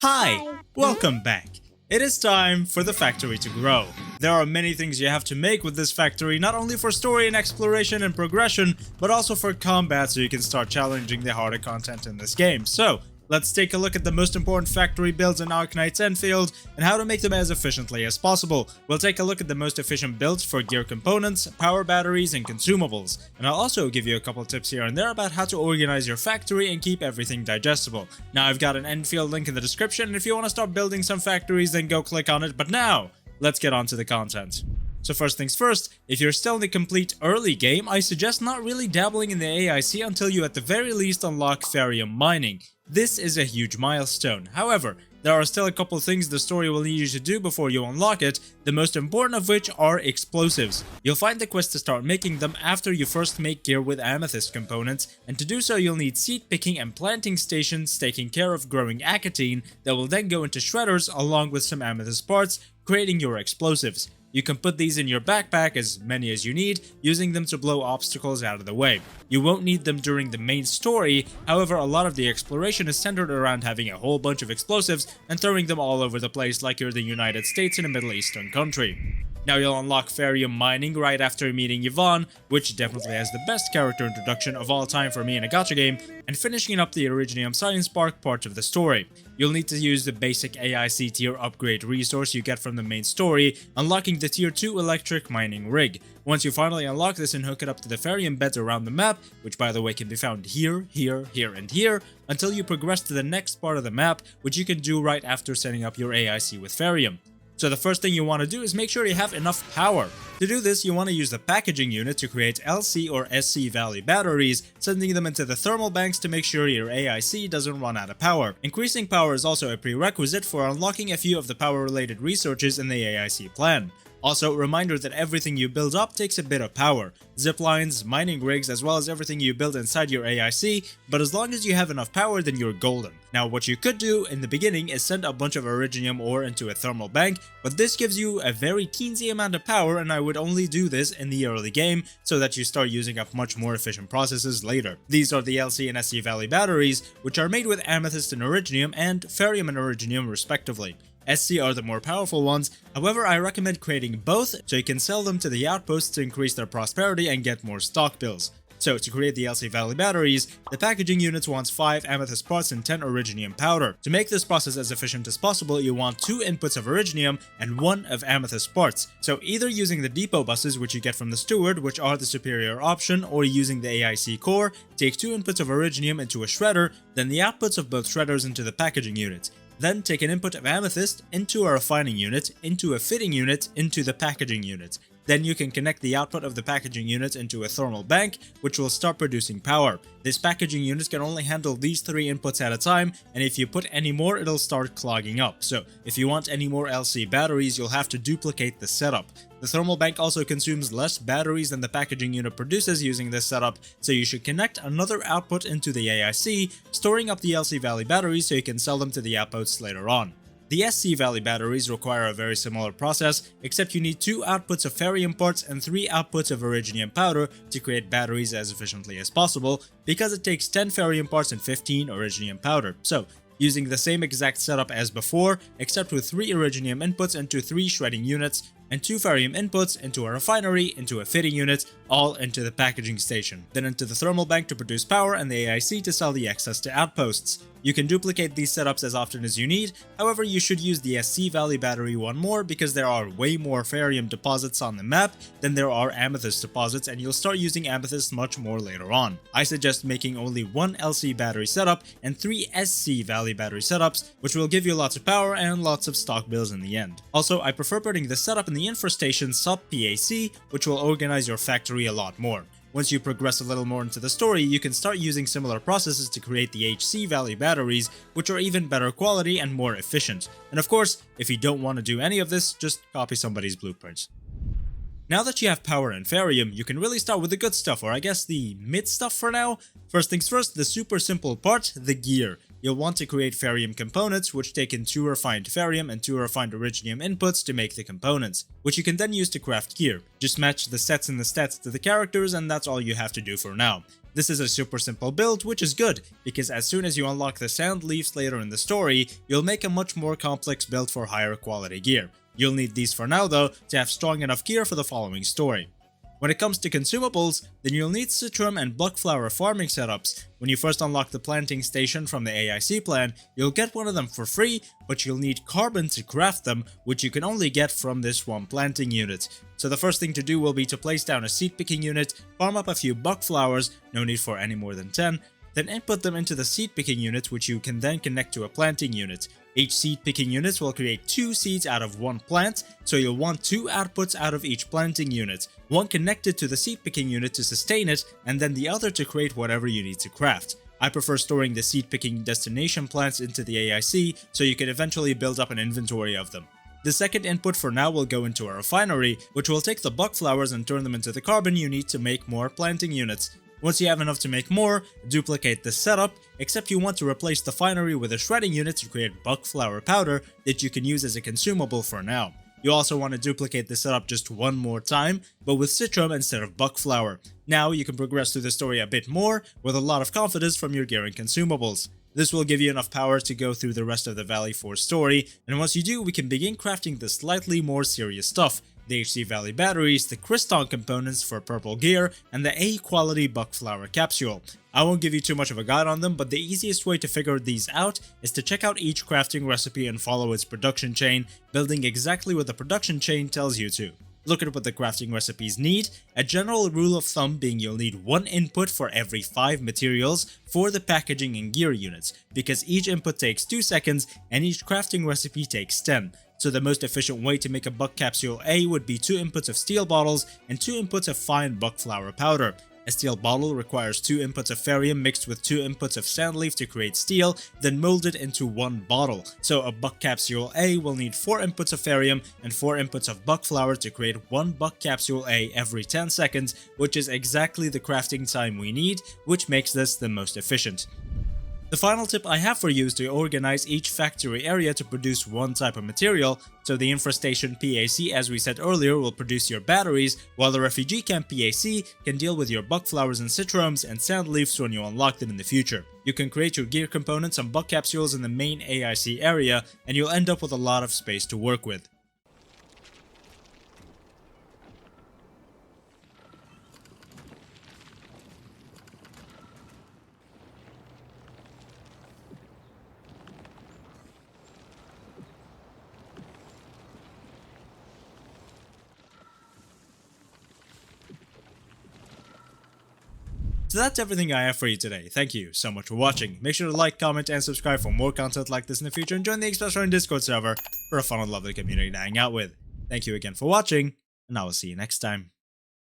Hi, Hi. welcome back. It is time for the factory to grow. There are many things you have to make with this factory, not only for story and exploration and progression, but also for combat so you can start challenging the harder content in this game. So, let's take a look at the most important factory builds in Arknights Endfield and how to make them as efficiently as possible. We'll take a look at the most efficient builds for gear components, power batteries, and consumables. And I'll also give you a couple tips here and there about how to organize your factory and keep everything digestible. Now, I've got an Endfield link in the description, and if you want to start building some factories, then go click on it. But now, let's get on to the content. So first things first, if you're still in the complete early game, I suggest not really dabbling in the AIC until you at the very least unlock ferium mining. This is a huge milestone. However, there are still a couple things the story will need you to do before you unlock it, the most important of which are explosives. You'll find the quest to start making them after you first make gear with amethyst components, and to do so you'll need seed picking and planting stations taking care of growing acatine that will then go into shredders along with some amethyst parts, creating your explosives. You can put these in your backpack, as many as you need, using them to blow obstacles out of the way. You won't need them during the main story, however a lot of the exploration is centered around having a whole bunch of explosives and throwing them all over the place like you're the United States in a Middle Eastern country. Now you'll unlock ferium mining right after meeting Yvonne, which definitely has the best character introduction of all time for me in a gacha game, and finishing up the Originium Science Park part of the story. You'll need to use the basic AIC tier upgrade resource you get from the main story, unlocking the tier 2 electric mining rig. Once you finally unlock this and hook it up to the ferium beds around the map, which by the way can be found here, here, here, and here, until you progress to the next part of the map, which you can do right after setting up your AIC with ferium. So the first thing you want to do is make sure you have enough power. To do this, you want to use the packaging unit to create LC or SC value batteries, sending them into the thermal banks to make sure your AIC doesn't run out of power. Increasing power is also a prerequisite for unlocking a few of the power related researches in the AIC plan. Also, reminder that everything you build up takes a bit of power. Zip lines, mining rigs, as well as everything you build inside your AIC, but as long as you have enough power then you're golden. Now what you could do in the beginning is send a bunch of Originium ore into a thermal bank, but this gives you a very teensy amount of power, and I would only do this in the early game so that you start using up much more efficient processes later. These are the LC and SC Valley batteries, which are made with amethyst and Originium and ferium and Originium respectively. SC are the more powerful ones, however I recommend creating both so you can sell them to the outposts to increase their prosperity and get more stock bills. So to create the LC Valley batteries, the packaging unit wants 5 amethyst parts and 10 Originium powder. To make this process as efficient as possible, you want 2 inputs of Originium and 1 of amethyst parts. So either using the depot buses which you get from the steward, which are the superior option, or using the AIC core, take 2 inputs of Originium into a shredder, then the outputs of both shredders into the packaging unit. Then take an input of amethyst into a refining unit, into a fitting unit, into the packaging unit. Then you can connect the output of the packaging unit into a thermal bank, which will start producing power. This packaging unit can only handle these 3 inputs at a time, and if you put any more it'll start clogging up. So if you want any more LC batteries, you'll have to duplicate the setup. The thermal bank also consumes less batteries than the packaging unit produces using this setup, so you should connect another output into the AIC, storing up the LC Valley batteries so you can sell them to the outposts later on. The SC Valley batteries require a very similar process, except you need 2 outputs of ferium parts and 3 outputs of Originium powder to create batteries as efficiently as possible, because it takes 10 ferium parts and 15 Originium powder. So, using the same exact setup as before, except with 3 Originium inputs into 3 shredding units, and 2 ferium inputs into a refinery, into a fitting unit, all into the packaging station, then into the thermal bank to produce power and the AIC to sell the excess to outposts. You can duplicate these setups as often as you need, however you should use the SC Valley battery one more because there are way more ferium deposits on the map than there are amethyst deposits, and you'll start using amethyst much more later on. I suggest making only 1 LC battery setup and 3 SC Valley battery setups, which will give you lots of power and lots of stock bills in the end. Also, I prefer putting the setup in the infestation sub-PAC, which will organize your factory a lot more. Once you progress a little more into the story, you can start using similar processes to create the HC Valley batteries, which are even better quality and more efficient. And of course, if you don't want to do any of this, just copy somebody's blueprints. Now that you have power and ferium, you can really start with the good stuff, or I guess the mid stuff for now. First things first, the super simple part, the gear. You'll want to create ferium components, which take in 2 refined ferium and 2 refined Originium inputs to make the components, which you can then use to craft gear. Just match the sets and the stats to the characters, and that's all you have to do for now. This is a super simple build, which is good, because as soon as you unlock the sand leaves later in the story, you'll make a much more complex build for higher quality gear. You'll need these for now though, to have strong enough gear for the following story. When it comes to consumables, then you'll need citrum and buckflower farming setups. When you first unlock the planting station from the AIC plan, you'll get one of them for free, but you'll need carbon to craft them, which you can only get from this one planting unit. So the first thing to do will be to place down a seed picking unit, farm up a few buckflowers, no need for any more than 10, then input them into the seed picking unit, which you can then connect to a planting unit. Each seed picking unit will create 2 seeds out of 1 plant, so you'll want 2 outputs out of each planting unit, one connected to the seed picking unit to sustain it, and then the other to create whatever you need to craft. I prefer storing the seed picking destination plants into the AIC, so you can eventually build up an inventory of them. The second input for now will go into a refinery, which will take the buckflowers and turn them into the carbon you need to make more planting units. Once you have enough to make more, duplicate the setup, except you want to replace the finery with a shredding unit to create buckflower powder that you can use as a consumable for now. You also want to duplicate the setup just one more time, but with citrum instead of buckflower. Now you can progress through the story a bit more, with a lot of confidence from your gear and consumables. This will give you enough power to go through the rest of the Valley 4 story, and once you do, we can begin crafting the slightly more serious stuff. The HC Valley batteries, the Cryston components for purple gear, and the A-quality buckflower capsule. I won't give you too much of a guide on them, but the easiest way to figure these out is to check out each crafting recipe and follow its production chain, building exactly what the production chain tells you to. Look at what the crafting recipes need, a general rule of thumb being you'll need 1 input for every 5 materials for the packaging and gear units, because each input takes 2 seconds and each crafting recipe takes 10. So the most efficient way to make a buck capsule A would be 2 inputs of steel bottles and 2 inputs of fine buckflower powder. A steel bottle requires 2 inputs of ferium mixed with 2 inputs of sand leaf to create steel, then molded into 1 bottle. So a buck capsule A will need 4 inputs of ferium and 4 inputs of buckflower to create 1 buck capsule A every 10 seconds, which is exactly the crafting time we need, which makes this the most efficient. The final tip I have for you is to organize each factory area to produce one type of material, so the infestation PAC, as we said earlier, will produce your batteries, while the refugee camp PAC can deal with your buckflowers and citrums and sand leaves when you unlock them in the future. You can create your gear components and buck capsules in the main AIC area, and you'll end up with a lot of space to work with. So that's everything I have for you today. Thank you so much for watching. Make sure to like, comment, and subscribe for more content like this in the future, and join the Express Run Discord server for a fun and lovely community to hang out with. Thank you again for watching, and I will see you next time.